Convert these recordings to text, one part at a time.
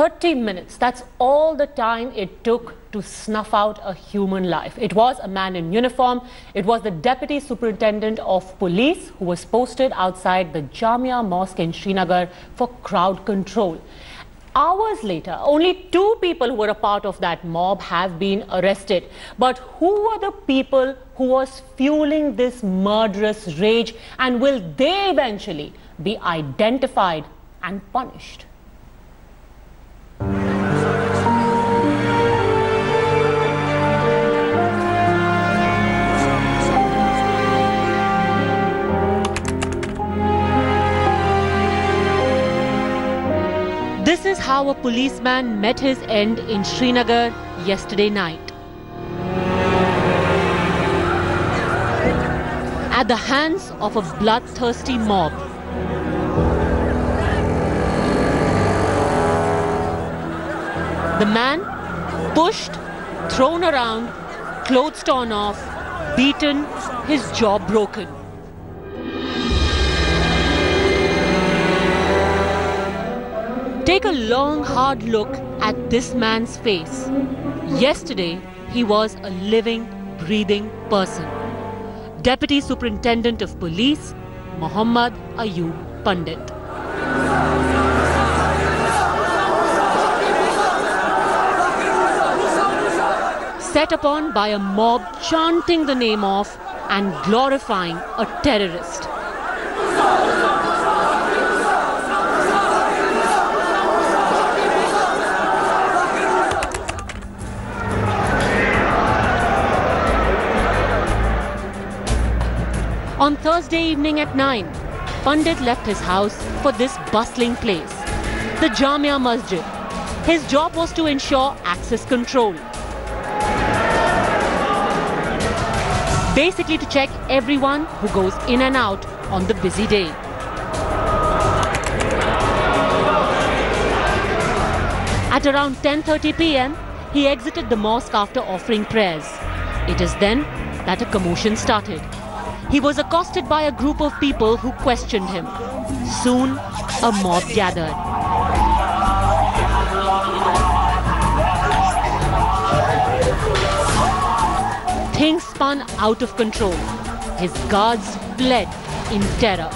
30 minutes, that's all the time it took to snuff out a human life. It was a man in uniform. It was the Deputy Superintendent of Police who was posted outside the Jamia Mosque in Srinagar for crowd control. Hours later, only 2 people who were a part of that mob have been arrested. But who were the people who was fueling this murderous rage, and will they eventually be identified and punished? This is how a policeman met his end in Srinagar yesterday night. At the hands of a bloodthirsty mob. The man pushed, thrown around, clothes torn off, beaten, his jaw broken. Take a long, hard look at this man's face. Yesterday, he was a living, breathing person. Deputy Superintendent of Police, Ayyub Pandit. Set upon by a mob chanting the name of and glorifying a terrorist. On Thursday evening at 9, Pandit left his house for this bustling place, the Jamia Masjid. His job was to ensure access control. Basically to check everyone who goes in and out on the busy day. At around 10:30 p.m., he exited the mosque after offering prayers. It is then that a commotion started. He was accosted by a group of people who questioned him. Soon, a mob gathered. Things spun out of control. His guards fled in terror.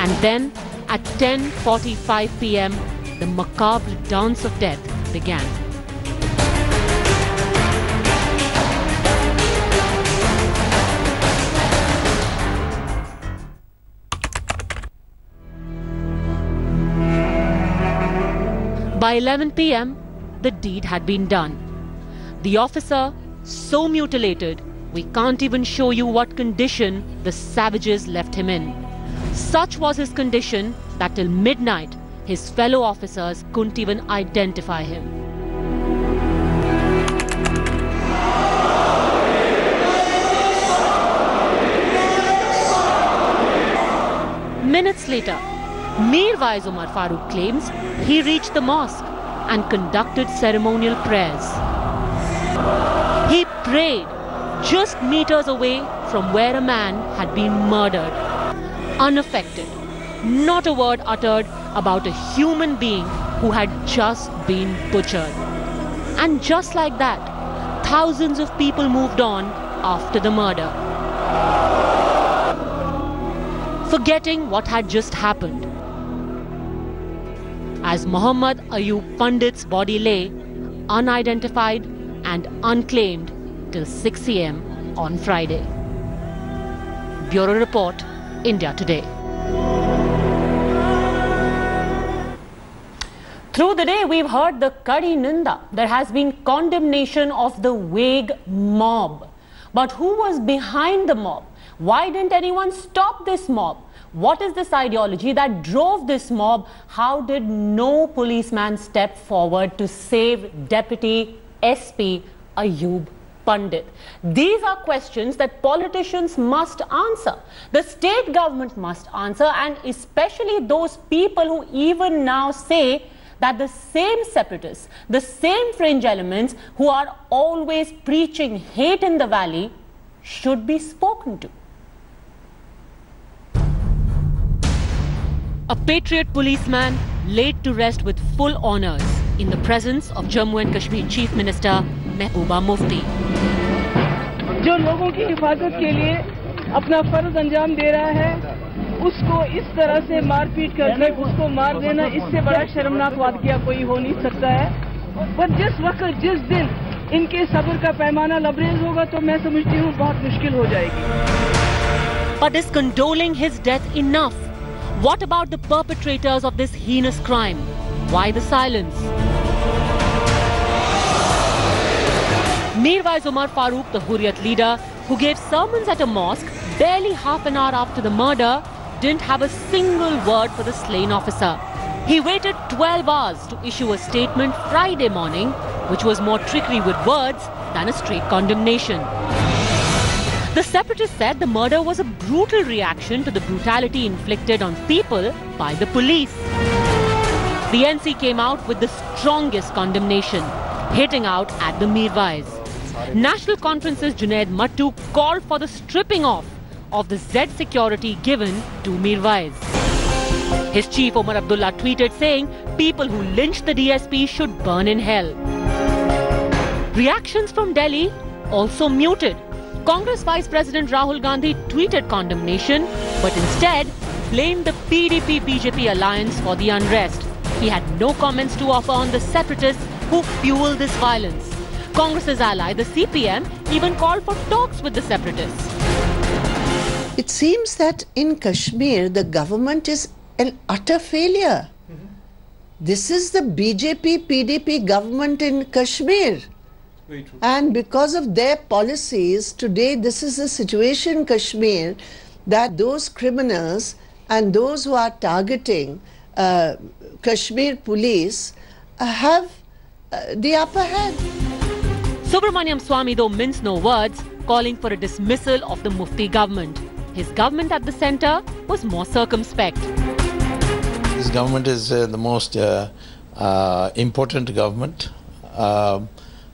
And then, at 10:45 p.m., the macabre dance of death began. By 11 p.m., the deed had been done. The officer, so mutilated, we can't even show you what condition the savages left him in. Such was his condition that till midnight, his fellow officers couldn't even identify him. Minutes later, Mirwaiz claims he reached the mosque and conducted ceremonial prayers. He prayed just meters away from where a man had been murdered, unaffected, not a word uttered about a human being who had just been butchered. And just like that, thousands of people moved on after the murder, forgetting what had just happened. As Ayyub Pandit's body lay, unidentified and unclaimed till 6 a.m. on Friday. Bureau Report, India Today. Through the day, we've heard the Kadi Ninda. There has been condemnation of the vague mob. But who was behind the mob? Why didn't anyone stop this mob? What is this ideology that drove this mob? How did no policeman step forward to save Deputy SP Ayyub Pandit? These are questions that politicians must answer. The state government must answer, and especially those people who even now say that the same separatists, the same fringe elements who are always preaching hate in the valley should be spoken to. A patriot policeman laid to rest with full honours in the presence of Jammu and Kashmir Chief Minister Mehbooba Mufti. जो लोगों की हिफाजत के लिए अपना फर्ज अंजाम दे रहा है, उसको इस तरह से मारपीट करके उसको मार देना, इससे बड़ा शर्मनाक वाक़या कोई हो नहीं सकता है। पर जिस वक्त जिस दिन इनके सब्र का पैमाना लबरेज होगा तो मैं समझती हूँ बहुत मुश्किल हो जाएगी। But is condoling his death enough? What about the perpetrators of this heinous crime? Why the silence? Mirwaiz Umar Farooq, the Hurriyat leader, who gave sermons at a mosque barely half an hour after the murder, didn't have a single word for the slain officer. He waited 12 hours to issue a statement Friday morning, which was more trickery with words than a straight condemnation. The separatists said the murder was a brutal reaction to the brutality inflicted on people by the police. The NC came out with the strongest condemnation, hitting out at the Mirwaiz. National Conference's Junaid Mattu called for the stripping off of the Z security given to Mirwaiz. His chief Omar Abdullah tweeted saying people who lynched the DSP should burn in hell. Reactions from Delhi also muted. Congress Vice President Rahul Gandhi tweeted condemnation, but instead blamed the PDP-BJP alliance for the unrest. He had no comments to offer on the separatists who fueled this violence. Congress's ally, the CPM, even called for talks with the separatists. It seems that in Kashmir, the government is an utter failure. This is the BJP-PDP government in Kashmir. And because of their policies, today this is the situation in Kashmir that those criminals and those who are targeting Kashmir police have the upper hand. Subramaniam Swamy, though, minced no words, calling for a dismissal of the Mufti government. His government at the centre was more circumspect. This government is the most important government.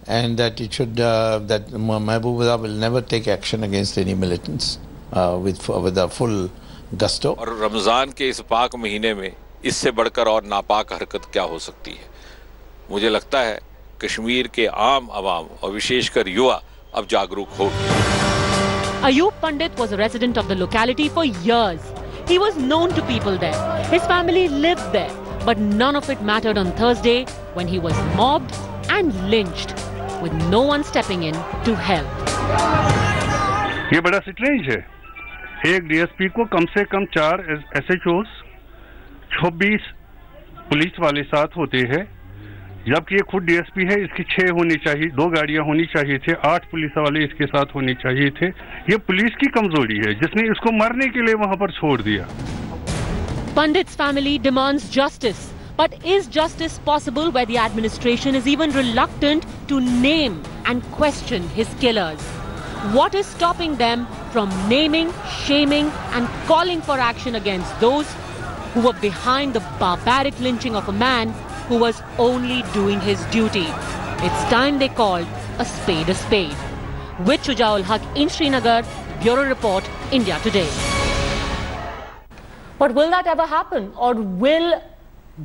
And that it should that Mehbooba will never take action against any militants with a full gusto. और रमज़ान के इस पाक महीने में इससे बढ़कर और नापाक हरकत क्या हो सकती है? मुझे लगता है कश्मीर के आम आवाम और विशेषकर युवा अब जागरूक हो। Ayyub Pandit was a resident of the locality for years. He was known to people there. His family lived there. But none of it mattered on Thursday when he was mobbed and lynched, with no one stepping in to help. ये बड़ा strange है। एक DSP को कम से कम 4 SHOs 26 police वाले साथ होते हैं, जबकि ये खुद डीएसपी है। इसकी 6 होनी चाहिए, 2 गाड़ियां होनी चाहिए थे, 8 पुलिस वाले इसके साथ होने चाहिए थे। ये पुलिस की कमजोरी है जिसने इसको मारने के लिए वहां पर छोड़ दिया। Pandit's family demands justice. But is justice possible where the administration is even reluctant to name and question his killers? What is stopping them from naming, shaming and calling for action against those who were behind the barbaric lynching of a man who was only doing his duty? It's time they called a spade a spade. With Shujaul Haq in Srinagar, Bureau Report, India Today. But will that ever happen? Or will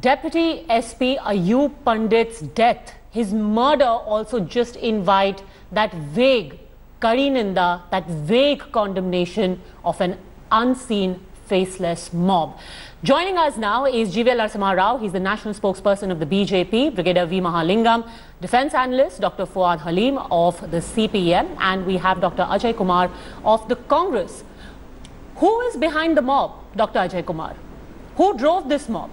Deputy SP Ayyub Pandit's death, his murder, also just invite that vague kari ninda, that vague condemnation of an unseen, faceless mob? Joining us now is GV Narasimha Rao. He's the national spokesperson of the BJP, Brigadier V. Mahalingam, defense analyst Dr. Fuad Halim of the CPM, and we have Dr. Ajay Kumar of the Congress. Who is behind the mob, Dr. Ajay Kumar? Who drove this mob?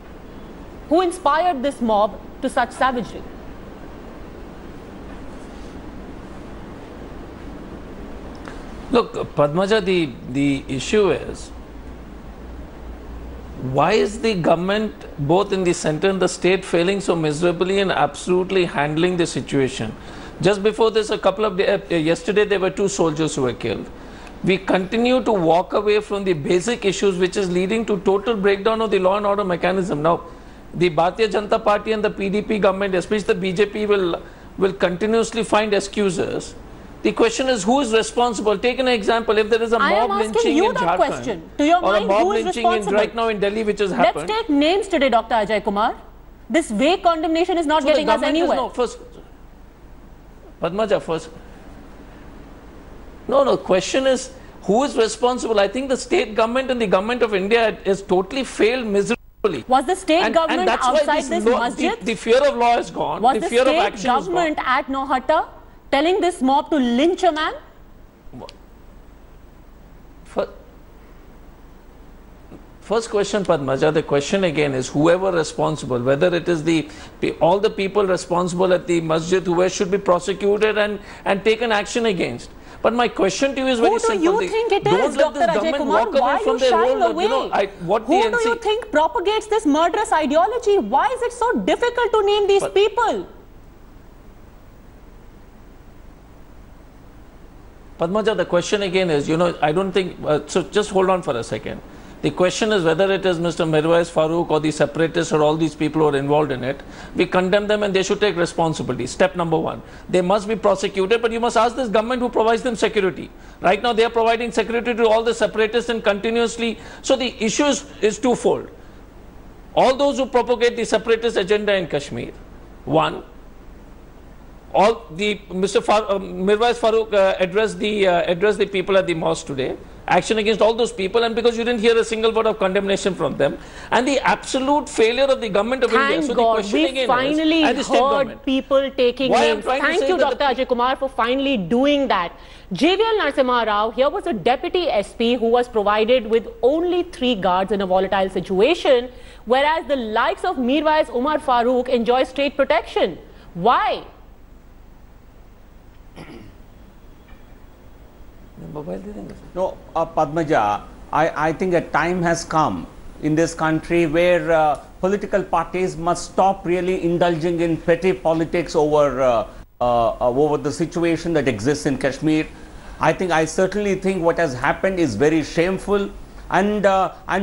Who inspired this mob to such savagery? Look, Padmaja, the issue is, why is the government, both in the center and the state, failing so miserably in absolutely handling the situation? Just before this, a couple of days, yesterday there were 2 soldiers who were killed. We continue to walk away from the basic issues, which is leading to total breakdown of the law and order mechanism. Now, the Bharatiya Janata Party and the PDP government, especially the BJP, will continuously find excuses. The question is who is responsible. Take an example. If there is a mob lynching in Jharkhand or a mob lynching right now in Delhi which has happened. Let's take names today, Dr. Ajay Kumar. This vague condemnation is not getting us anywhere. No, first, Padmaja, first. No, question is who is responsible. I think the state government and the government of India has totally failed miserably. Was the state government outside this masjid? The fear of law is gone. Was the fear of action state government at Nohata telling this mob to lynch a man? First question, Padmaja, the question again is whoever responsible, whether it is all the people responsible at the masjid who should be prosecuted and taken action against. But my question to you is very simple. Who do you think it is, Dr. Ajay Kumar? Why are you shying away? Who do you think propagates this murderous ideology? Why is it so difficult to name these people? Padmaja, the question again is, I don't think, so just hold on for a second. The question is whether it is Mr. Mirwaiz, Farooq or the separatists or all these people who are involved in it. We condemn them and they should take responsibility. Step number one. They must be prosecuted, but you must ask this government who provides them security. Right now they are providing security to all the separatists and continuously. So the issue is twofold. All those who propagate the separatist agenda in Kashmir. One. Mr. Mirwaiz Farooq addressed the people at the mosque today. Action against all those people, and because you didn't hear a single word of condemnation from them, and the absolute failure of the government of India. So God, the question we again finally is, heard people taking names. Thank you, Dr. Ajay Kumar, for finally doing that. JVL Narasimha Rao, here was a deputy SP who was provided with only 3 guards in a volatile situation, whereas the likes of Mirwaiz Umar Farooq enjoy state protection. Why? No, Padmaja, I think a time has come in this country where political parties must stop really indulging in petty politics over the situation that exists in Kashmir. I certainly think what has happened is very shameful. And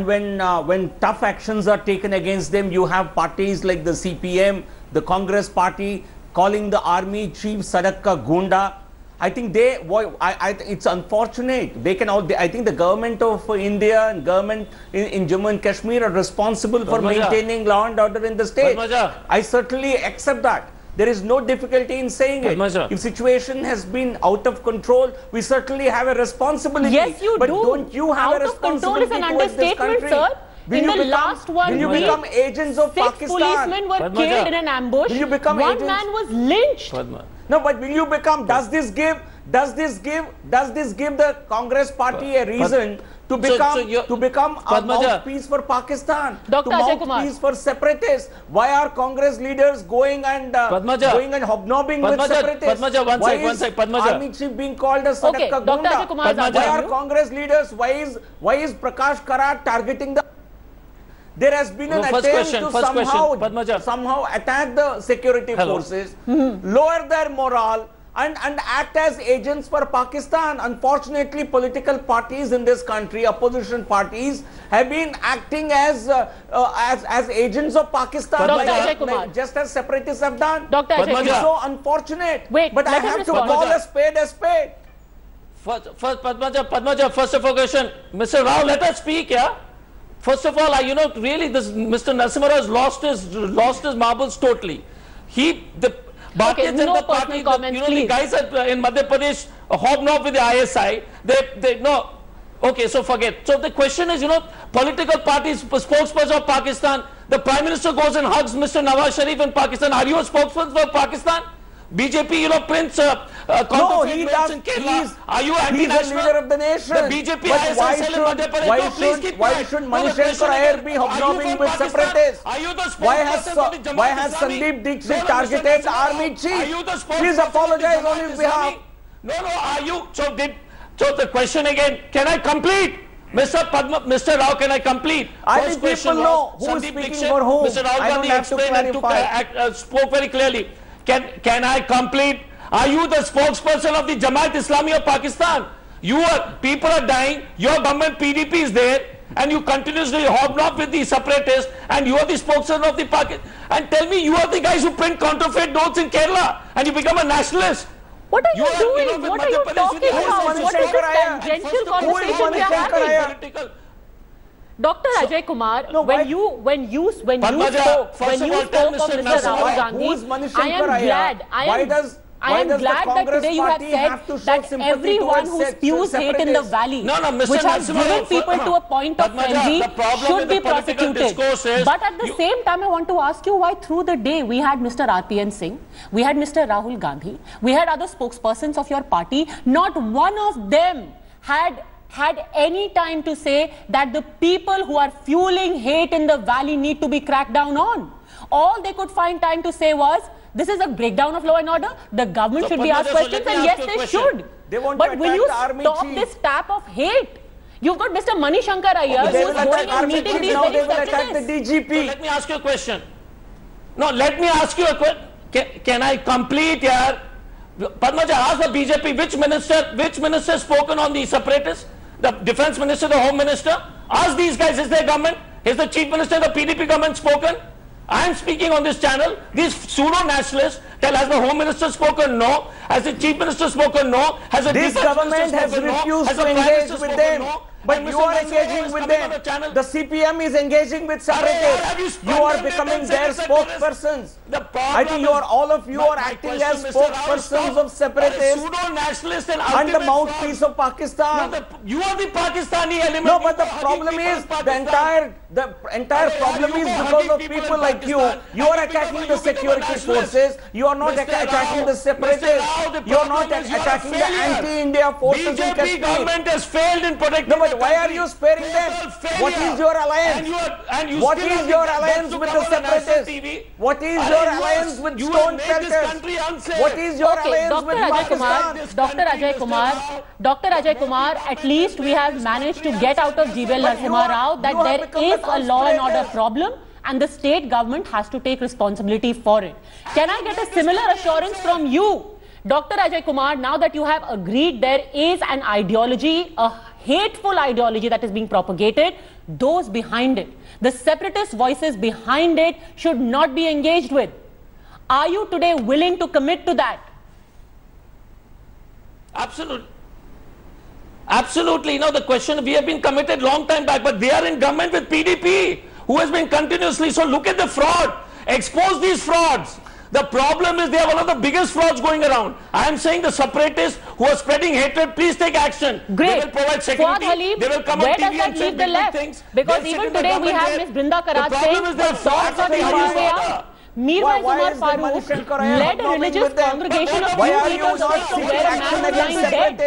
when tough actions are taken against them, you have parties like the CPM, the Congress party, calling the army chief Sadakka Gunda. I think it's unfortunate. I think the government of India and government in Jammu and Kashmir are responsible for maintaining law and order in the state. I certainly accept that. There is no difficulty in saying it. If situation has been out of control, we certainly have a responsibility. Yes, you but do. Don't you have a responsibility towards this country? Sir. In the last 1 week, will you become agents of 6 Pakistan? policemen were killed in an ambush. Will you become One agents? man was lynched. No, but will you become? Does this give the Congress party a reason to become a mouthpiece for Pakistan? Dr. To Ajay Kumar. mouthpiece for separatists? Why are Congress leaders going and hobnobbing with separatists? Why is Army chief being called a Sadakka Gunda? Why are Congress leaders? Why is Prakash Karat targeting the? There has been an attempt to somehow attack the security forces, lower their morale, and act as agents for Pakistan. Unfortunately, political parties in this country, opposition parties, have been acting as agents of Pakistan, just as separatists have done. Dr. Ajay Kumar. It's so unfortunate. Wait, but I have to call a spade a spade. First, Padmaja, first of all, question, Mr. Rao, let us speak, yeah? First of all, really, this Mr. Narasimha Rao has lost his marbles totally. The guys in Madhya Pradesh hobnob with the ISI. Okay, so forget. So the question is, political parties, spokesperson of Pakistan. The Prime Minister goes and hugs Mr. Nawaz Sharif in Pakistan. Are you a spokesperson for Pakistan? BJP, Prince no, he does. Are you anti-national? He's the leader of the nation. The BJP why should Manishankar Ayer be hobnobbing with separatists? Why has Sandeep Dixit targeted the army chief? Please apologize on his behalf. No, are you? So the question again, can I complete? Mr. Rao, can I complete? I think people know who is speaking for whom. Mr. Rao Gandhi explained and spoke very clearly. Can I complete? Are you the spokesperson of the Jamaat Islami of Pakistan? People are dying, your government PDP is there, and you continuously hobnob with the separatists, and you are the spokesperson of the Pakistan. And tell me, you are the guys who print counterfeit notes in Kerala, and you become a nationalist. What are you doing? What are you talking about? What is this tangential conversation we are having? Dr. Ajay Kumar, when you spoke of Mr. Rahul Gandhi, I am glad that today you have said that everyone who spews hate in the valley, which has driven people to a point of frenzy, should be prosecuted. But at the same time, I want to ask you why through the day we had Mr. RPN Singh, we had Mr. Rahul Gandhi, we had other spokespersons of your party, not one of them had any time to say that the people who are fueling hate in the valley need to be cracked down on. All they could find time to say was, this is a breakdown of law and order. The government should be asked questions, and yes, they should. But will you stop this tap of hate? You've got Mr. Mani Shankar Iyer who is going and meeting these very separatists. Let me ask you a question. No, let me ask you a question. Can I complete here? Padmaja, ask the BJP which minister spoken on the separatists? The defense minister, the home minister? Ask these guys, is their government? Is the chief minister of the PDP government spoken? I am speaking on this channel. These pseudo-nationalists tell, has the home minister spoken? No. Has the chief minister spoken? No. Has the this government has refused to engage with them. No. But you are engaging with them. The CPM is engaging with separatists. You are becoming their spokespersons. I think all of you are acting as spokespersons of separatists and the mouthpiece of Pakistan. You are the Pakistani element. No, but the problem is, the entire problem is because of people like you. You are attacking the security forces. You are not attacking the separatists. You are not attacking the anti-India forces in Kashmir. BJP government has failed in protecting. Why are you sparing them? What is your alliance? What is your alliance with the separatists? What is your alliance with stone shelters? What is your alliance with Pakistan? Dr. Ajay Kumar, at least we have managed to get out of GBL Narasimha Rao that there is a law and order problem and the state government has to take responsibility for it. Can I get a similar assurance from you, Dr. Ajay Kumar, now that you have agreed there is an ideology, a hateful ideology that is being propagated, those behind it, the separatist voices behind it should not be engaged with. Are you today willing to commit to that? Absolutely. Absolutely. The question, we have been committed long time back, but they are in government with PDP, who has been continuously. So look at the fraud. Expose these frauds. The problem is they are one of the biggest frauds going around. I am saying the separatists who are spreading hatred, please take action. Great. They will provide security. Halib, they will come where on TV does that and leave the left? Things. Because even today we have Ms. Brinda Karaj saying the dogs are the only way up. Mirwaiz Umar Farooq led a religious congregation of few meters away to where a man was lying dead.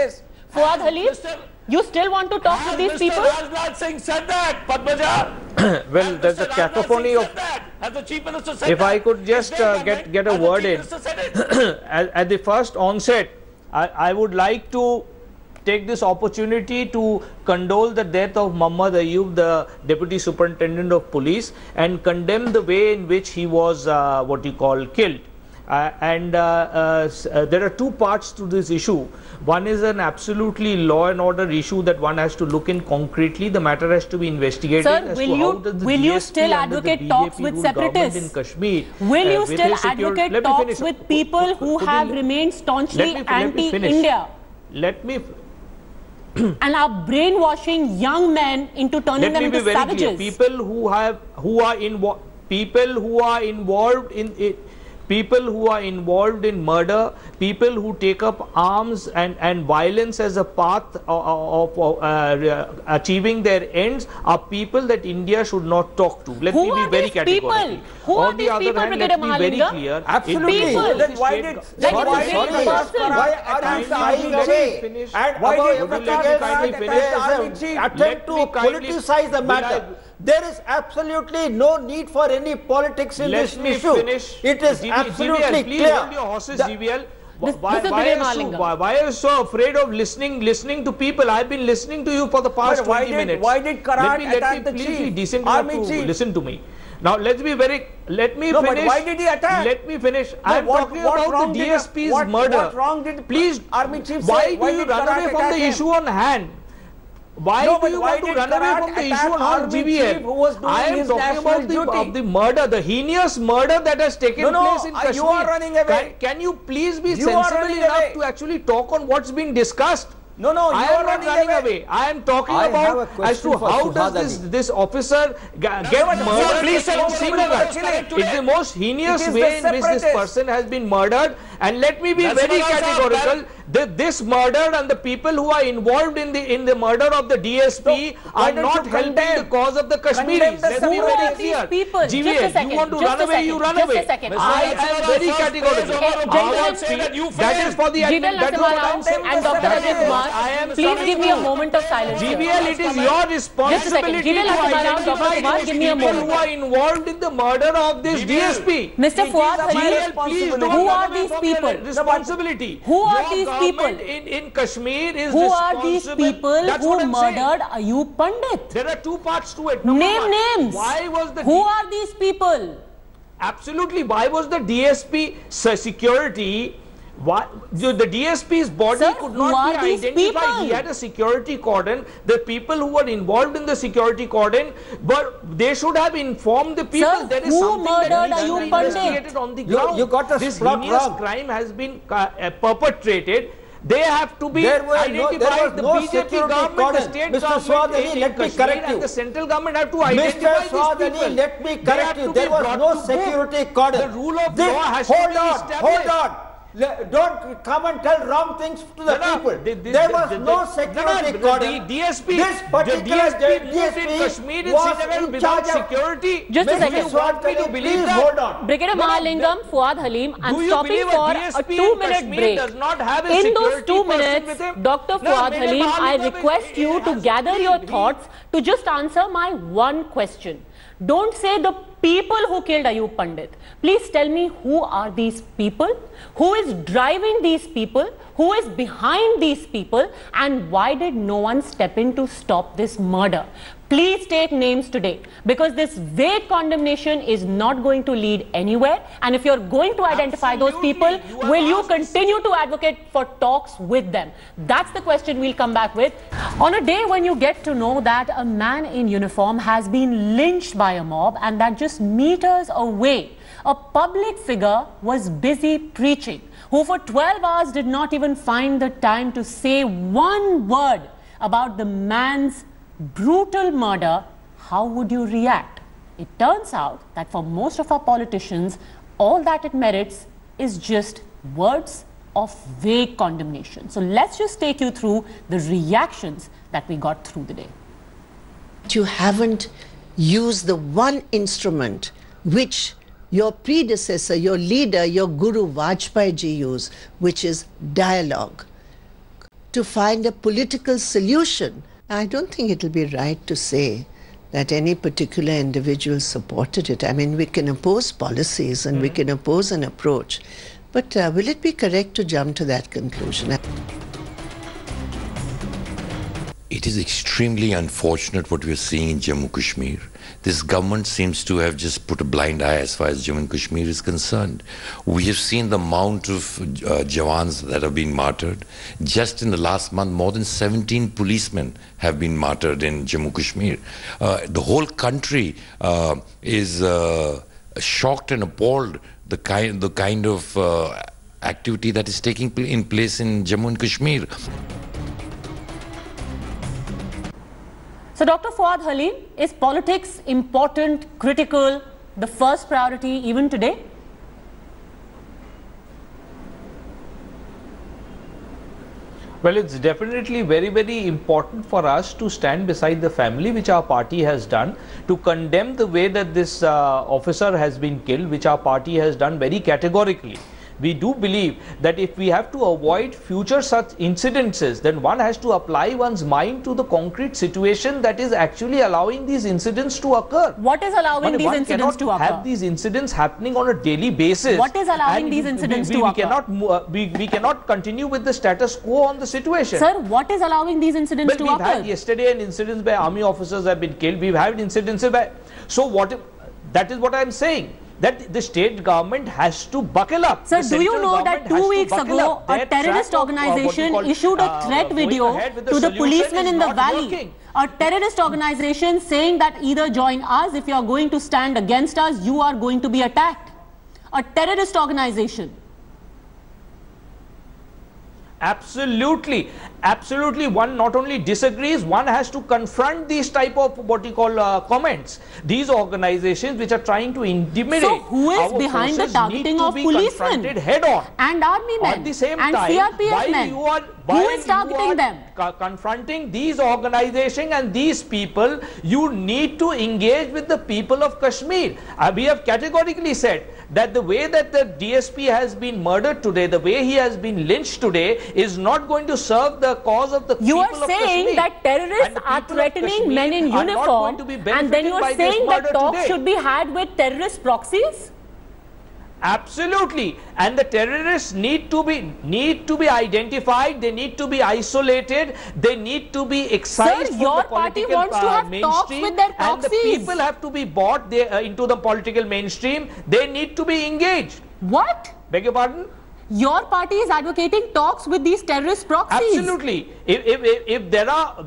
Fuad Halib, you still want to talk with these people? Mr. Rajnath Singh said that, Padmaja. Well, there's a cacophony of. If I could just get a word in. At the first onset, I would like to take this opportunity to condole the death of Muhammad Ayyub, the Deputy Superintendent of Police, and condemn the way in which he was killed. There are two parts to this issue. One is an absolutely law and order issue that one has to look in concretely. The matter has to be investigated. Sir, will you still advocate talks with separatists? In Kashmir, will you still advocate talks with people who have remained staunchly anti-India? Let me and are brainwashing young men into turning them into savages. People who are involved in it. People who are involved in murder, people who take up arms and violence as a path of achieving their ends are people that India should not talk to. Let me be very categorical. Who are these people, Brigadier Mahalinga? Clear. Absolutely. Then why did attempt to politicize the matter? There is absolutely no need for any politics in this issue. It is absolutely clear. Hold your horses, GVL. Why are you so afraid of listening to people? I've been listening to you for the past 20 minutes. Why did Karat attack the chief? Army chief. Listen to me. Now let me finish. But why did he attack? Let me finish. I am talking about the DSP's murder. What wrong did please, Army chief say? Why do you run away from the issue on hand? Why do you want to run away from the issue on GBL? I am talking about the murder, the heinous murder that has taken place in Kashmir. You are running away. Can you please be sensible enough to actually talk on what's being discussed? No, I am not running away. I am talking about as to how does this officer get murdered in Srinagar. It's the most heinous way in which this person has been murdered. And let me be very categorical. This murder and the people who are involved in the murder of the DSP are not helping the cause of the Kashmiris. Let me be very clear. GVL, you want to run away, you run away. I am very categorical. That is for the and Dr. Ajay Kumar, please give me a moment of silence. GVL, it is your responsibility to identify the people who are involved in the murder of this DSP. Mr. Fuad Halim, who are these people? Responsibility. Who are these people? In Kashmir is who are these people who murdered Ayyub Pandit? There are two parts to it. Name names. Why was the who are these people? Absolutely. Why was the DSP security? Why the DSP's body could not be identified? He had a security cordon. The people who were involved in the security cordon, but they should have informed the people. Sir, there is something that needs to be investigated Pandit? On the ground. You got the this heinous crime has been perpetrated. They have to be identified. The BJP government, the state government in Kashmir and the central government have to identify these people. Let me correct you. There was no security cordon. The rule of law has to be established. Hold on. Don't come and tell wrong things to the people. There was no security cordon. This particular DSP Kashmir was in charge of security. Just a second. Please hold on. Brigadier Mahalingam, Fuad Halim, I'm stopping for a 2-minute break. In those 2 minutes, Dr. Fuad Halim, I request you to gather your thoughts to just answer my one question. Don't say the people who killed Ayyub Pandit. Please tell me, who are these people? Who is driving these people? Who is behind these people? And why did no one step in to stop this murder? Please take names today, because this vague condemnation is not going to lead anywhere. And if you're going to identify those people, will you continue to advocate for talks with them? That's the question we'll come back with. On a day when you get to know that a man in uniform has been lynched by a mob, and that just meters away, a public figure was busy preaching, who for 12 hours did not even find the time to say one word about the man's brutal murder, how would you react? It turns out that for most of our politicians, all that it merits is just words of vague condemnation. So let's just take you through the reactions that we got through the day. You haven't used the one instrument which your predecessor, your leader, your Guru Vajpayee ji used, which is dialogue, to find a political solution. I don't think it will be right to say that any particular individual supported it. I mean, we can oppose policies and we can oppose an approach, but will it be correct to jump to that conclusion? It is extremely unfortunate what we are seeing in Jammu Kashmir. This government seems to have just put a blind eye as far as Jammu and Kashmir is concerned. We have seen the amount of Jawans that have been martyred. Just in the last month, more than 17 policemen have been martyred in Jammu Kashmir. The whole country is shocked and appalled the kind of activity that is taking place in Jammu and Kashmir. So, Dr. Fuad Halim, is politics important, critical, the first priority even today? Well, it's definitely very, very important for us to stand beside the family, which our party has done, to condemn the way that this officer has been killed, which our party has done very categorically. We do believe that if we have to avoid future such incidences, then one has to apply one's mind to the concrete situation that is actually allowing these incidents to occur. What is allowing these incidents to occur? Have these incidents happening on a daily basis. What is allowing these incidents to occur? We cannot continue with the status quo on the situation. Sir, what is allowing these incidents to occur? We've had yesterday an incident where army officers have been killed. We've had incidences where... So that is what I am saying. that the state government has to buckle up. Sir, do you know that 2 weeks ago, a terrorist organization issued a threat video to the policemen in the valley? A terrorist organization saying that either join us, if you are going to stand against us, you are going to be attacked. A terrorist organization. Absolutely, absolutely. One not only disagrees, one has to confront these type of what you call comments. These organizations which are trying to intimidate. So who is behind the targeting of policemen head on and army men at the same and time, CRPF men? Who is targeting them? Confronting these organizations and these people, you need to engage with the people of Kashmir. We have categorically said that the way that the DSP has been murdered today, the way he has been lynched today, is not going to serve the cause of the people of Kashmir. You are saying that terrorists are threatening men in uniform, and then you are saying that talks should be had with terrorist proxies? Absolutely, and the terrorists need to be identified. They need to be isolated. They need to be excised from your the party political wants to have talks mainstream, with their and the proxies. people have to be brought into the political mainstream. They need to be engaged. What? Beg your pardon? Your party is advocating talks with these terrorist proxies. Absolutely. If there are.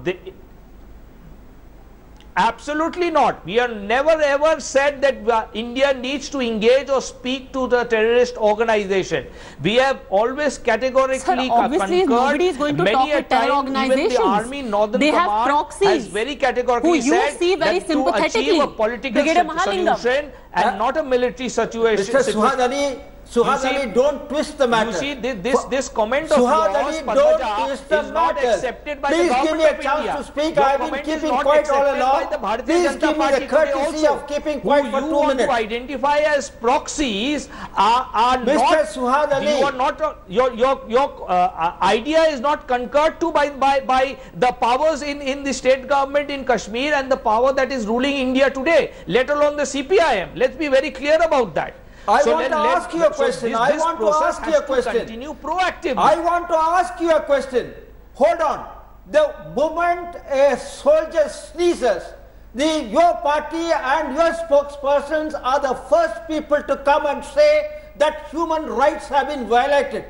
Absolutely not. We have never ever said that India needs to engage or speak to the terrorist organization. We have always categorically obviously nobody is going to talk with terror organizations. Even the Army Northern they Command have proxies has very categorically said that to achieve a political solution and not a military situation. Mr. Suhad Ali, don't twist the matter. You see, this comment of Suhad yours, Ali, don't twist the is not matter. accepted by Please the give me government a chance of India. to speak. Your I've been comment is keeping not quiet all accepted by the along. Bharatiya Please Janata give me Party the courtesy today of keeping quiet for 2 Who you want minutes. to identify as proxies are Mr. not. Suhad Ali. You are not. Your idea is not concurred to by the powers in the state government in Kashmir and the power that is ruling India today, let alone the CPIM. Let's be very clear about that. I want to ask you a question. I want to ask you a question. Continue proactively. I want to ask you a question. Hold on. The moment a soldier sneezes, your party and your spokespersons are the first people to come and say that human rights have been violated.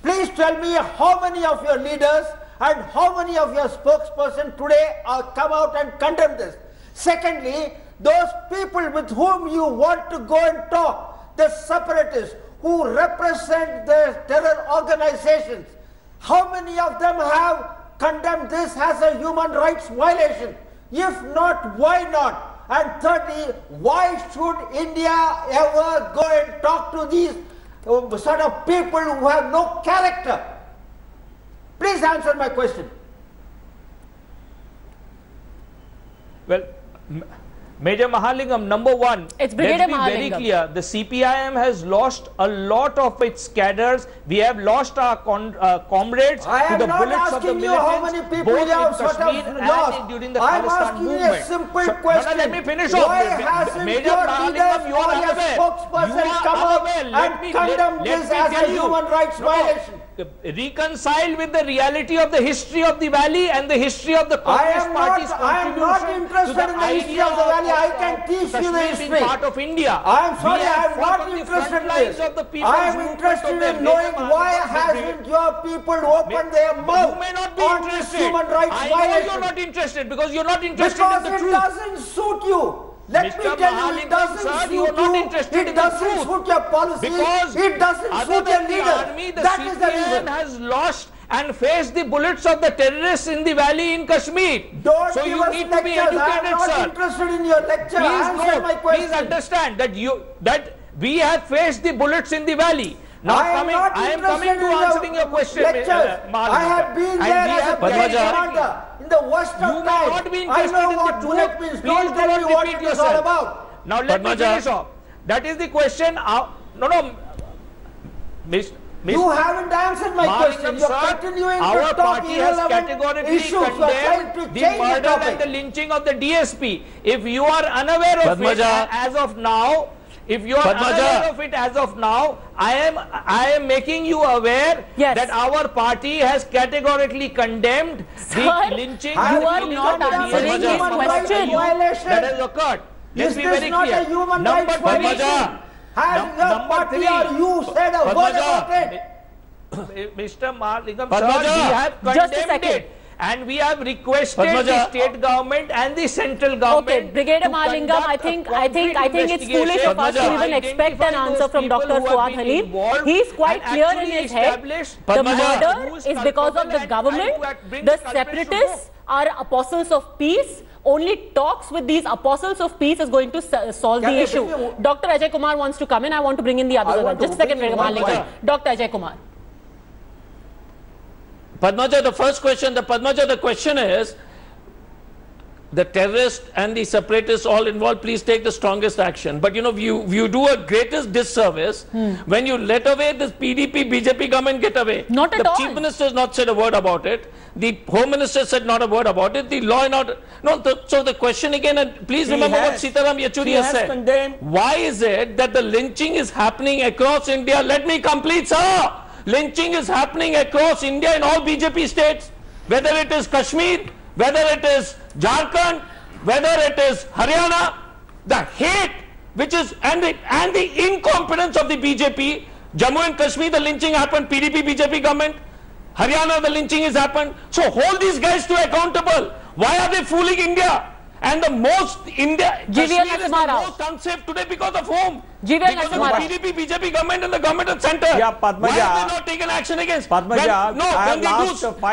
Please tell me how many of your leaders and how many of your spokespersons today come out and condemn this. Secondly, those people with whom you want to go and talk, the separatists who represent the terror organizations, how many of them have condemned this as a human rights violation? If not, why not? And thirdly, why should India ever go and talk to these sort of people who have no character? Please answer my question. Well, Major Mahalingam, number one, let's be very clear, the CPIM has lost a lot of its cadres. We have lost our comrades to the bullets of the militants, both in Kashmir and during the Palestine movement. I'm asking you a simple question. Let me finish off. Major Mahalingam, you are unaware. Let me tell you. Human rights violation. Reconcile with the reality of the history of the valley and the history of the Communist Party's contribution. I am not interested in the history of the valley. I can teach you the history. Part of India. I am sorry, I am not interested in this. I am interested in knowing why hasn't your people opened their mouth on this human rights violation. I know you are not interested because you are not interested in the truth. Because it doesn't suit you. Let me tell you, it doesn't suit you. It doesn't suit your policy. It doesn't suit your leader. That is the reason. Has lost and faced the bullets of the terrorists in the valley in Kashmir. So you need to be educated, I am not interested in your lecture. Answer my question. Please understand that we have faced the bullets in the valley. Now I am coming to answering your question. I have been there as a commander in the worst of times. I know what bullet means. Don't tell me what it is all about. Now let me finish off. That is the question. You haven't answered my question. You are continuing to our talk party has categorically issues. condemned the murder and the lynching of the DSP. If you are unaware of it as of now, I am making you aware that our party has categorically condemned the lynching. You are not answering his question. That has occurred. Let's be very clear. Number Has your party or you said a word about it? Mr. Mahalingam, sir, we have condemned it. And we have requested the state government and the central government. Okay, Brigadier Mahalingam, I think it's foolish of us to even expect an answer from Dr. Fuad Halim. He's quite clear in his head. The murder is because of the government. The separatists are apostles of peace. Only talks with these apostles of peace is going to solve the issue. Dr. Ajay Kumar wants to come in. I want to bring in the others as well. Just a second, Brigadier Mahalingam. Dr. Ajay Kumar. Padmaja, the question is, the terrorists and the separatists all involved, please take the strongest action. But you know, you do a greatest disservice when you let away this PDP, BJP government get away. Not at all. The Chief Minister has not said a word about it. The Home Minister said not a word about it. The law and order. So the question again, and please remember what Sitaram Yechuri has said. Condemned. Why is it that the lynching is happening across India? Let me complete, sir. Lynching is happening across India in all BJP states, whether it is Kashmir, whether it is Jharkhand, whether it is Haryana. The hate which is and the incompetence of the BJP. Jammu and Kashmir, the lynching happened, PDP, BJP government. Haryana, the lynching has happened. So hold these guys to accountable. Why are they fooling India? And the most Kashmir is the most unsafe today because of whom? Because of the PDP, BJP government and the government of center. Yeah, Padmaja. Why have they not taken action against? Padmaja,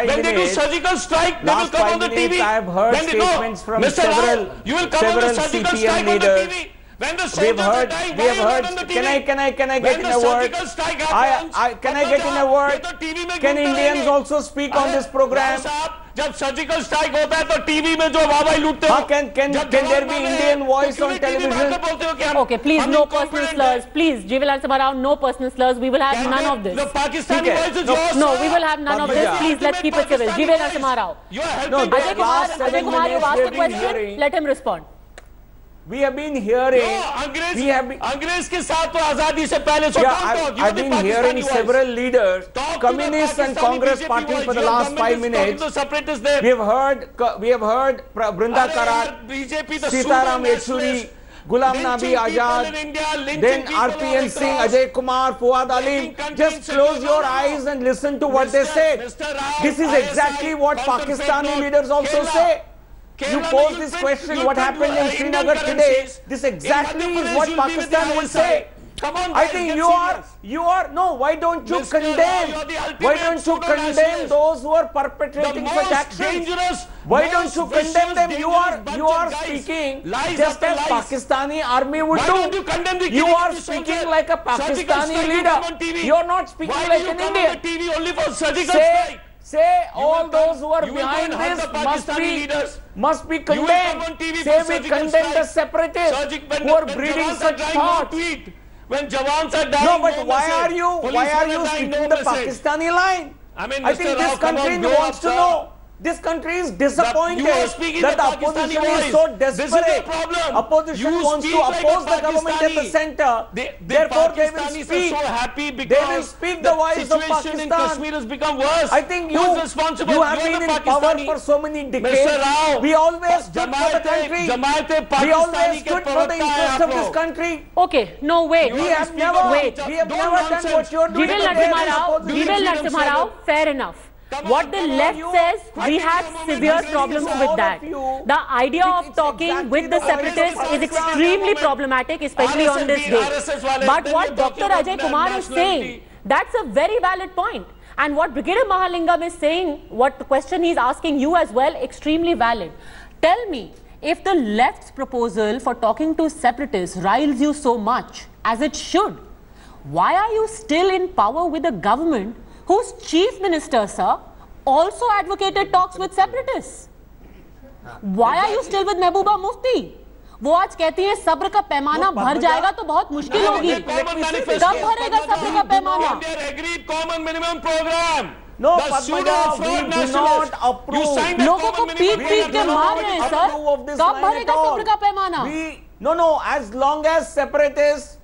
when they do surgical strike, they will come on the TV. I have heard statements from several CPM leaders. When the soldiers are dying, we have heard. Can I get in a word? Can I get in a word? Can Indians also speak on this program? जब surgical strike होता है तो TV में जो वाहवाही लूटते हो can there be Indian voice on television? Okay, please, no personal slurs. Please, Jivilal Samarao, no personal slurs. We will have none of this. The Pakistani voice is yours. No, we will have none of this. Please, let's keep it civil. Jivilal Samarao. Ajay Kumar, you asked a question. Let him respond. We have been hearing. अंग्रेज के साथ तो आजादी से पहले I've been hearing several leaders, communists and Congress party for the last 5 minutes. We have heard Brinda Karat, Sitaram Yechuri, Ghulam Nabi Azad, then RPN Singh, Ajay Kumar, Fuad Halim. Just close your eyes and listen to what they say. This is exactly what Pakistani leaders also say. You pose this question, what happened in Srinagar today, this exactly is what Pakistan will say. I think no, why don't you condemn? Why don't you condemn those who are perpetrating such actions? Why don't you condemn them? You are speaking just as Pakistani army would do. You are speaking like a Pakistani leader. You are not speaking like an Indian. Say all those who are behind this must be condemned. Say we condemn the separatists who are breeding such thoughts. When Jawans are dying, no, but why are you speaking the Pakistani line? I think this country wants to know. This country is disappointed that the opposition is so desperate. Opposition wants to oppose the government at the center. Therefore, they will speak. They will speak the voice of Pakistan. Kashmir has become worse. I think you have been in power for so many decades. We always stood for the country. We always stood for the interest of this country. Okay, no, wait. We have never done what you are doing. Jivilal Narasimharao, fair enough. What the left says, we have severe problems with that. The idea of talking with the separatists is extremely problematic, especially on this day. But what Dr. Ajay Kumar is saying, that's a very valid point. And what Brigadier Mahalingam is saying, what the question he's asking you as well, extremely valid. Tell me, if the left's proposal for talking to separatists riles you so much, as it should, why are you still in power with a government whose chief minister, sir, also advocated talks with separatists? Why are you still with Mehbooba Mufti? वो आज कहती है सब्र का पैमाना भर जाएगा तो बहुत मुश्किल होगी. कब भरेगा सब्र का पैमाना? No, Padmaja, we do not approve. लोगों को पीट के मार रहे हैं सर. कब भरेगा सब्र का पैमाना? No, as long as separatists,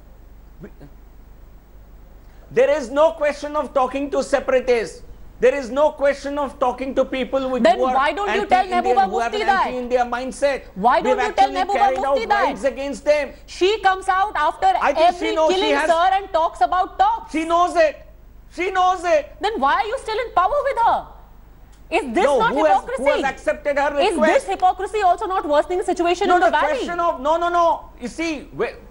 there is no question of talking to separatists. There is no question of talking to people with then why don't you tell Mehbooba Mufti that? Anti-India mindset. Why don't you tell Mehbooba Mufti that? Raids against them. She comes out after every killing, sir, and talks about talks. She knows it. She knows it. Then why are you still in power with her? Is this not hypocrisy? Who has accepted her request? Is this hypocrisy also not worsening the situation in the valley? Question of, no. You see,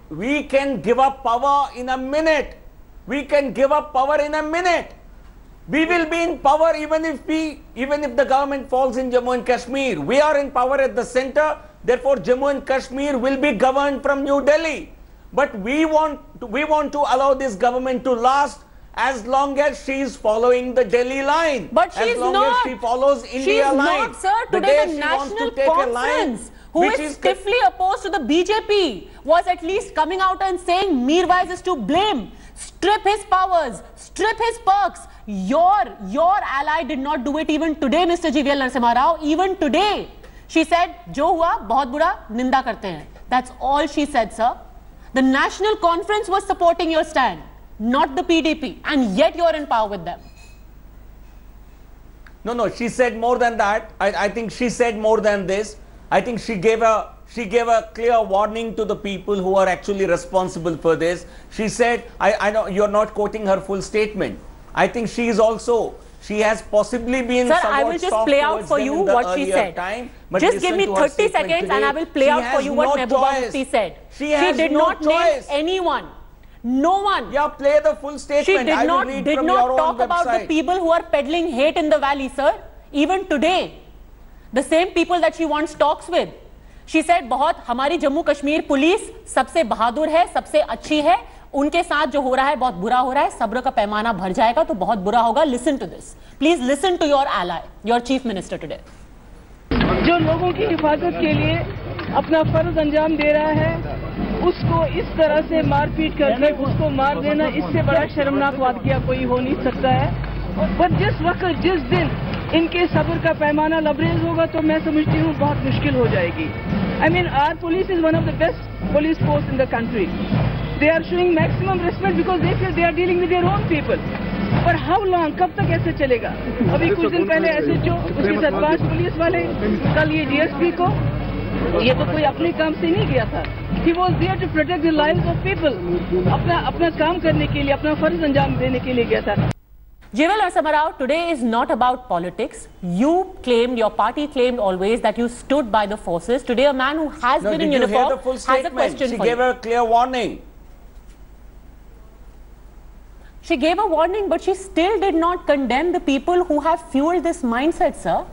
we can give up power in a minute. We can give up power in a minute. We will be in power even if the government falls in Jammu and Kashmir. We are in power at the center. Therefore, Jammu and Kashmir will be governed from New Delhi. But we want to allow this government to last as long as she is following the Delhi line. But she is not. As she follows India line. She is not, sir. Today the National Conference, who is stiffly opposed to the BJP, was at least coming out and saying Mirwaiz is to blame. Strip his powers, strip his perks. Your ally did not do it even today, Mr. GVL Narasimha Rao. Even today, she said, "Jo hua, bahut bura, ninda karte hain." That's all she said, sir. The National Conference was supporting your stand, not the PDP, and yet you're in power with them. No, she said more than that. I think she said more than this. I think she gave a clear warning to the people who are actually responsible for this. She said, I know you're not quoting her full statement. I think she has possibly been Sir, I will just play out for you what she said. Just give me 30 seconds and I will play out for you what Mehbooba Mufti said. She did not name anyone. No one. Yeah, play the full statement. She did not talk about the people who are peddling hate in the valley, sir. Even today, the same people that she wants talks with. She said, बहुत हमारी Jammu Kashmir police सबसे बहादुर है, सबसे अच्छी है. उनके साथ जो हो रहा है बहुत बुरा हो रहा है. सब्र का पैमाना भर जाएगा तो बहुत बुरा होगा. Listen to this. Please listen to your ally, your chief minister today. जो लोगों की हिफाजत के लिए अपना फर्ज अंजाम दे रहा है, उसको इस तरह से मारपीट करके उसको मार देना, इससे बड़ा शर्मनाक वाक़या कोई हो नहीं सकता है. पर जिस दिन इनके सब्र का पैमाना लबरेज होगा तो मैं समझती हूँ बहुत मुश्किल हो जाएगी. I mean, our police is one of the best police force in the country. They are showing maximum respect because they feel they are dealing with their own people. पर how long, कब तक ऐसे चलेगा? अभी कुछ दिन पहले SHO, उसके साथ 5 पुलिस वाले, कल ये DSP को, ये तो कोई अपने काम से नहीं गया था. He was there to protect the lives of people. अपना काम करने के लिए, अपना फर्ज अंजाम देने के लिए गया था. GVL Narasimha Rao, today is not about politics. You claimed, your party claimed always that you stood by the forces. Today a man who has been in uniform has a question She for gave you. a clear warning. She gave a warning, but she still did not condemn the people who have fueled this mindset, sir.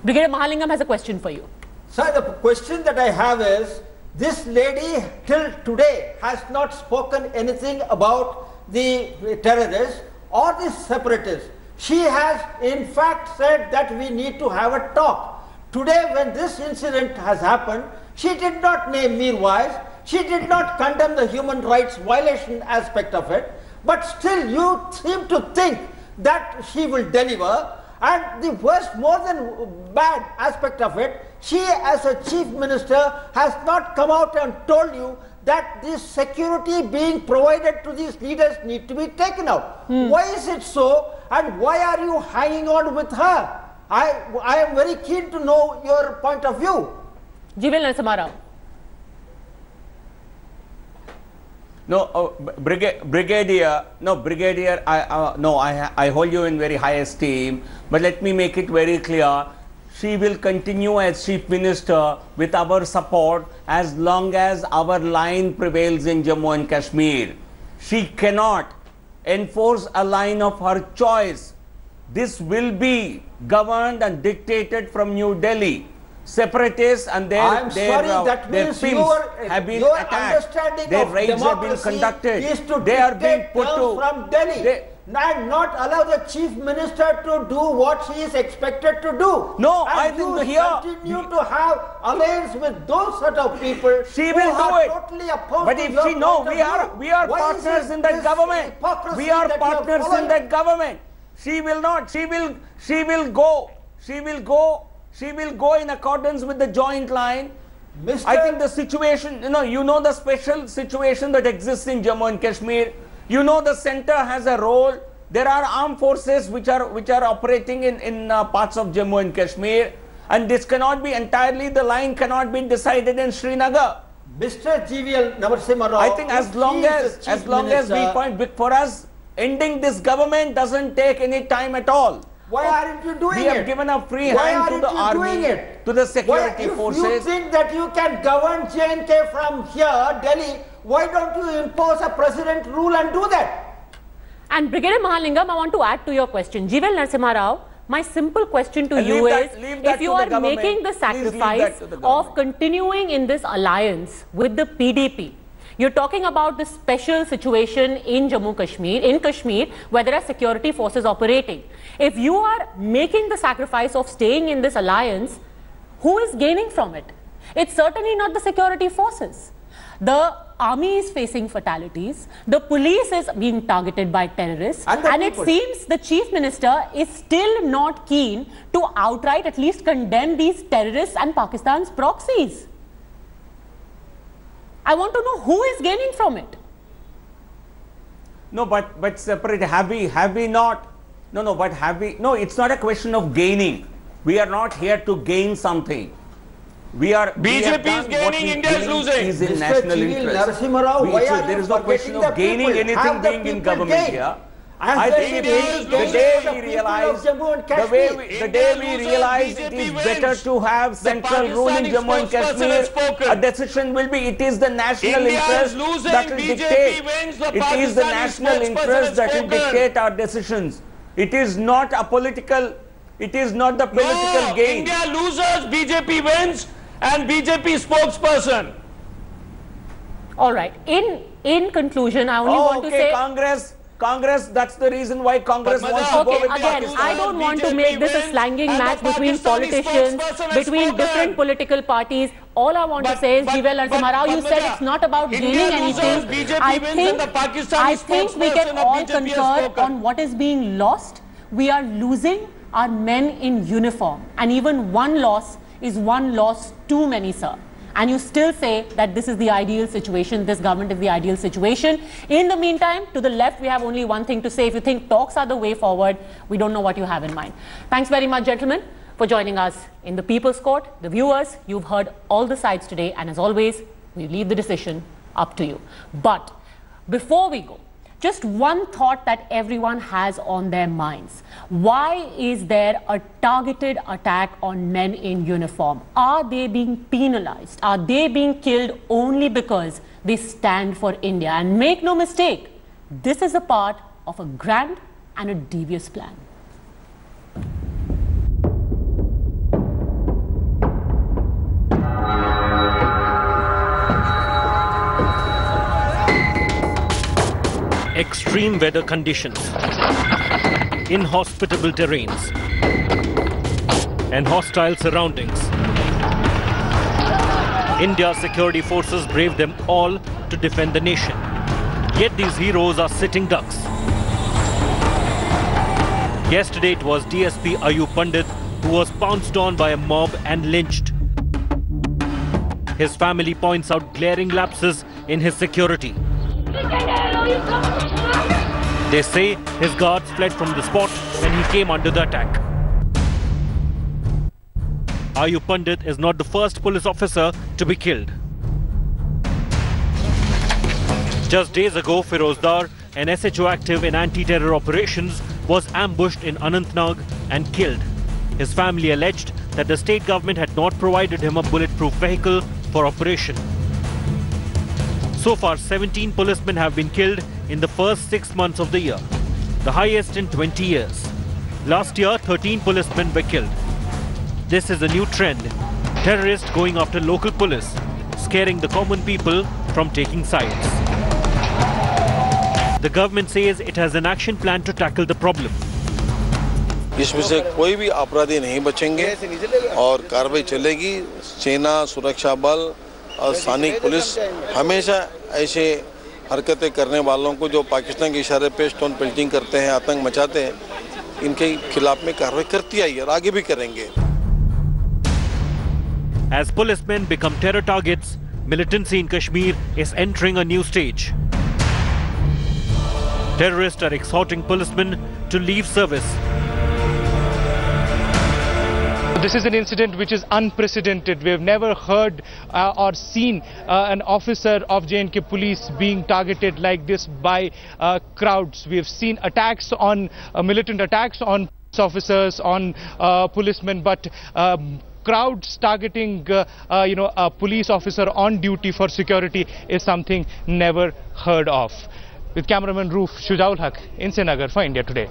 Brigadier Mahalingam has a question for you. Sir, the question that I have is, this lady till today has not spoken anything about the terrorists or the separatists. She has in fact said that we need to have a talk. Today when this incident has happened, she did not name Mirwaiz, she did not condemn the human rights violation aspect of it, but still you seem to think that she will deliver. And the worst, more than bad aspect of it, she as a chief minister has not come out and told you that this security being provided to these leaders need to be taken out. Why is it so, and why are you hanging on with her? I am very keen to know your point of view. GVL Narasimha Rao. No, Brigadier, I hold you in very high esteem, but let me make it very clear. She will continue as Chief Minister with our support as long as our line prevails in Jammu and Kashmir. She cannot enforce a line of her choice. This will be governed and dictated from New Delhi. Separatists and their pimps have been attacked. Their raids have been conducted. They are being put to from Delhi. And not allow the chief minister to do what she is expected to do. No, and I think continue to have alliance with those sort of people. She will do it. Totally opposed but to if your she no, point we are partners in that government. We are partners in that government. She will not. She will go in accordance with the joint line. I think the situation, you know the special situation that exists in Jammu and Kashmir. You know the center has a role there are armed forces which are operating in parts of Jammu and Kashmir, and this cannot be entirely, the line cannot be decided in Srinagar. Mr. GVL Narasimha Rao, I think as long as we find, for us, ending this government doesn't take any time at all. Why aren't you doing it? We have given a free hand to the army, to the security forces. If you think that you can govern J&K from here, Delhi, why don't you impose a president rule and do that? And Brigadier Mahalingam, I want to add to your question. GVL Narasimha Rao, my simple question to you is, if you are making the sacrifice of continuing in this alliance with the PDP, you're talking about the special situation in Kashmir, where there are security forces operating. If you are making the sacrifice of staying in this alliance, who is gaining from it? It's certainly not the security forces. The army is facing fatalities, the police is being targeted by terrorists, and it seems the Chief Minister is still not keen to outright at least condemn these terrorists and Pakistan's proxies. I want to know who is gaining from it. No, but separate, have we not? No, it's not a question of gaining. We are not here to gain something. BJP is gaining, India is losing. Is in national interest. There is no question of gaining anything being in government here. I think the day we realize it is better to have central rule in Jammu and Kashmir, a decision will be, it is the national interest that will dictate. It is the national interest that will dictate our decisions. It is not a political, it is not the political gain. India loses, BJP wins, and BJP spokesperson. All right. In conclusion, I only want to say Congress, that's the reason why Congress wants to go with Pakistan. I don't want to make this a slanging match between politicians, between different political parties. All I want to say is, GVL Narasimha Rao, you said it's not about gaining anything. I think we can all concur on what is being lost. We are losing our men in uniform, and even one loss is one loss too many, sir. And you still say that this is the ideal situation, this government is the ideal situation. In the meantime, to the left, we have only one thing to say. If you think talks are the way forward, we don't know what you have in mind. Thanks very much, gentlemen, for joining us in the People's Court. The viewers, you've heard all the sides today, and as always, we leave the decision up to you. But before we go, just one thought that everyone has on their minds. Why is there a targeted attack on men in uniform? Are they being penalized? Are they being killed only because they stand for India? And make no mistake, this is a part of a grand and a devious plan. Extreme weather conditions, inhospitable terrains, and hostile surroundings. India's security forces braved them all to defend the nation. Yet these heroes are sitting ducks. Yesterday it was DSP Ayyub Pandit who was pounced on by a mob and lynched. His family points out glaring lapses in his security. They say his guards fled from the spot when he came under the attack. Ayyub Pandit is not the first police officer to be killed. Just days ago, Firoz Dar, an SHO active in anti-terror operations, was ambushed in Anantnag and killed. His family alleged that the state government had not provided him a bulletproof vehicle for operation. So far, 17 policemen have been killed in the first 6 months of the year, the highest in 20 years. Last year, 13 policemen were killed. This is a new trend, terrorists going after local police, scaring the common people from taking sides. The government says it has an action plan to tackle the problem. इसमें से कोई भी अपराधी नहीं बचेंगे और कार्रवाई चलेगी। सेना, सुरक्षा बल और स्थानीय पुलिस हमेशा ऐसे हरकतें करने वालों को जो पाकिस्तान के इशारे पे स्टोन पेल्टिंग करते हैं, आतंक मचाते हैं, इनके खिलाफ में कार्रवाई करती आई और आगे भी करेंगे। As policemen become terror targets, militancy in Kashmir is entering a new stage. Terrorists are exhorting policemen to leave service. This is an incident which is unprecedented. We have never heard or seen an officer of J&K police being targeted like this by crowds. We have seen attacks on militant attacks on police officers, on policemen, but crowds targeting a police officer on duty for security is something never heard of. With cameraman Roof Shujaul Haq in Srinagar for India Today.